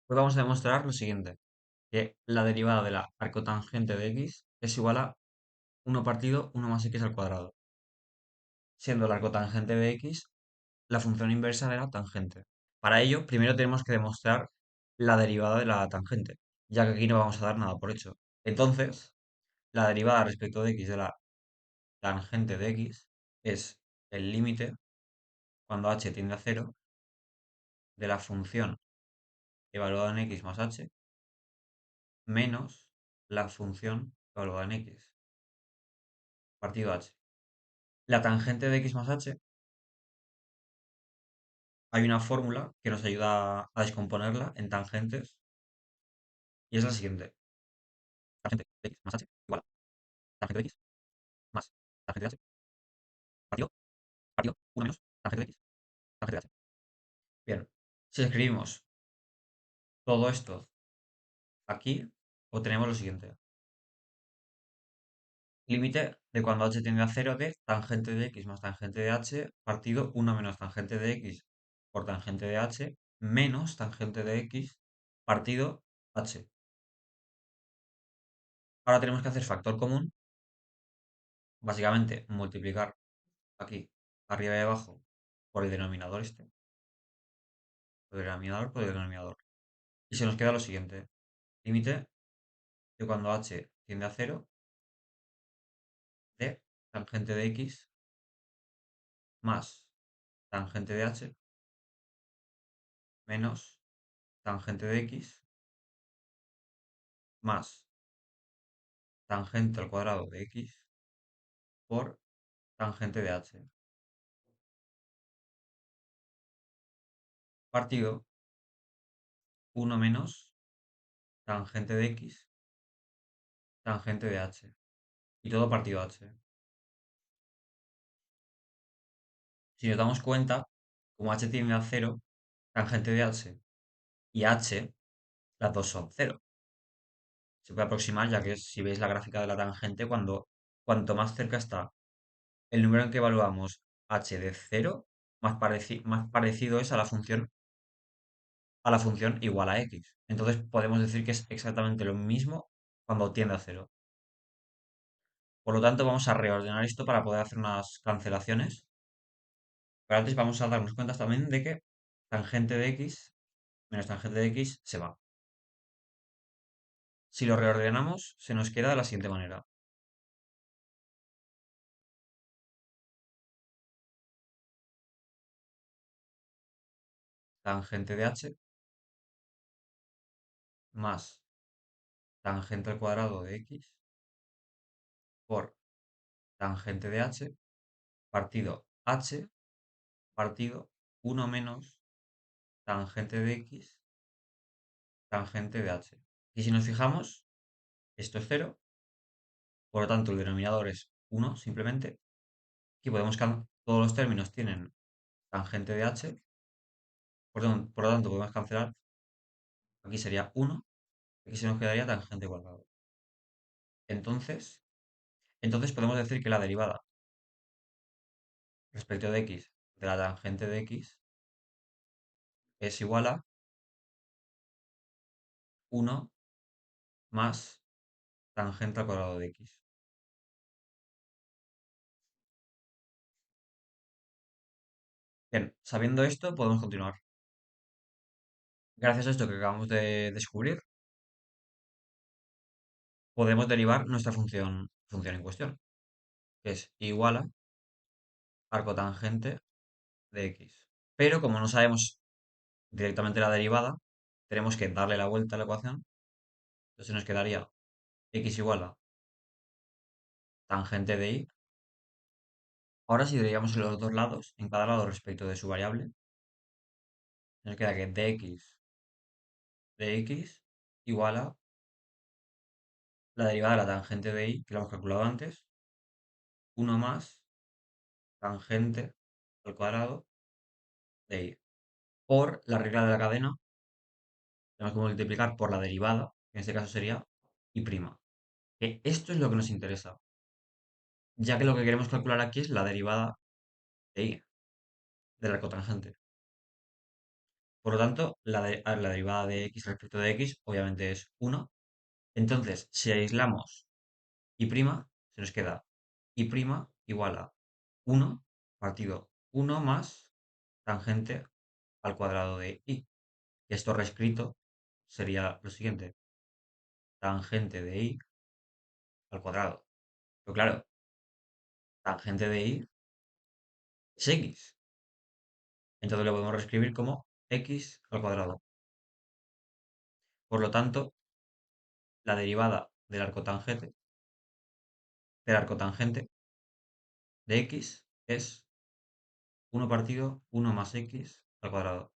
Hoy vamos a demostrar lo siguiente, que la derivada de la arcotangente de x es igual a 1 partido 1 más x al cuadrado, siendo la arcotangente de x la función inversa de la tangente. Para ello, primero tenemos que demostrar la derivada de la tangente, ya que aquí no vamos a dar nada por hecho. Entonces, la derivada respecto de x de la tangente de x es el límite cuando h tiende a cero de la función evaluada en x más h menos la función evaluada en x partido h. La tangente de x más h, hay una fórmula que nos ayuda a descomponerla en tangentes y es la siguiente. Tangente de x más h igual a tangente de x más tangente de h partido, partido 1 menos tangente de x, tangente de h. Bien, si escribimos todo esto aquí, obtenemos lo siguiente. Límite de cuando h tiende a cero de tangente de x más tangente de h partido 1 menos tangente de x por tangente de h menos tangente de x partido h. Ahora tenemos que hacer factor común, básicamente multiplicar aquí, arriba y abajo, por el denominador este, por el denominador por el denominador. Y se nos queda lo siguiente, límite de cuando h tiende a cero de tangente de x más tangente de h menos tangente de x más tangente al cuadrado de x por tangente de h. Partido 1 menos tangente de x, tangente de h. Y todo partido h. Si nos damos cuenta, como h tiende a cero, tangente de h y h, las dos son cero. Se puede aproximar, ya que si veis la gráfica de la tangente, cuanto más cerca está el número en que evaluamos h de cero, más parecido es a la función igual a x. Entonces podemos decir que es exactamente lo mismo cuando tiende a cero. Por lo tanto, vamos a reordenar esto para poder hacer unas cancelaciones. Pero antes vamos a darnos cuenta también de que tangente de x menos tangente de x se va. Si lo reordenamos, se nos queda de la siguiente manera. Tangente de h más tangente al cuadrado de x por tangente de h partido h partido 1 menos tangente de x tangente de h. Y si nos fijamos, esto es cero, por lo tanto el denominador es 1 simplemente. Aquí todos los términos tienen tangente de h, por lo tanto podemos cancelar. Aquí sería 1, aquí se nos quedaría tangente cuadrado. Entonces podemos decir que la derivada respecto de x de la tangente de x es igual a 1 más tangente al cuadrado de x. Bien, sabiendo esto, podemos continuar. Gracias a esto que acabamos de descubrir, podemos derivar nuestra función en cuestión, que es igual a arcotangente de x. Pero como no sabemos directamente la derivada, tenemos que darle la vuelta a la ecuación. Entonces nos quedaría x igual a tangente de y. Ahora si derivamos en los dos lados, en cada lado respecto de su variable, nos queda que de x igual a la derivada de la tangente de y, que lo hemos calculado antes, 1 más tangente al cuadrado de y. Por la regla de la cadena, tenemos que multiplicar por la derivada, que en este caso sería y'. Que esto es lo que nos interesa, ya que lo que queremos calcular aquí es la derivada de y, del arcotangente. Por lo tanto, la derivada de x respecto de x obviamente es uno. Entonces, si aislamos y', se nos queda y' igual a uno partido uno más tangente al cuadrado de y. Y esto reescrito sería lo siguiente, tangente de y al cuadrado. Pero claro, tangente de y es x. Entonces lo podemos reescribir como x al cuadrado. Por lo tanto, la derivada del arcotangente de x es uno partido uno más x al cuadrado.